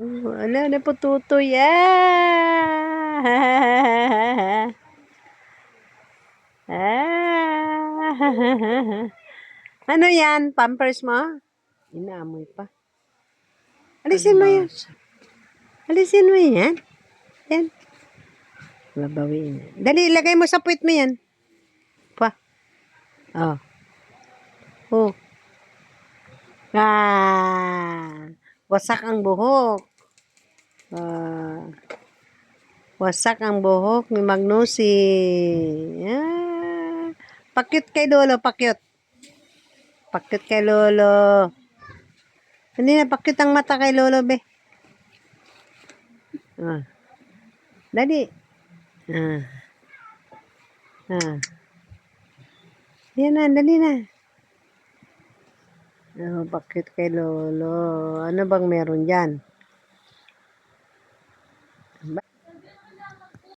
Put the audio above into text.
Wala na po tutoy. Ah! Ah! Ano yan? Pampers mo? Inaamoy pa. Alisin mo yan. Alisin mo yan. Yan. Babawiin. Dali, ilagay mo sa puwit mo yan. Pa. Oh. Oh. Ah. Wasak ang buhok. Ah. Wasak ang buhok ni Magnusi. Ah. Pakyut kay Lolo, pakyut. Pakyut kay Lolo. Hindi na, pakyut ang mata kay Lolo, be. Ah. Dali. Ah. Ah. Yan na, dali na. Oh, pakyut kay Lolo. Ano bang meron dyan?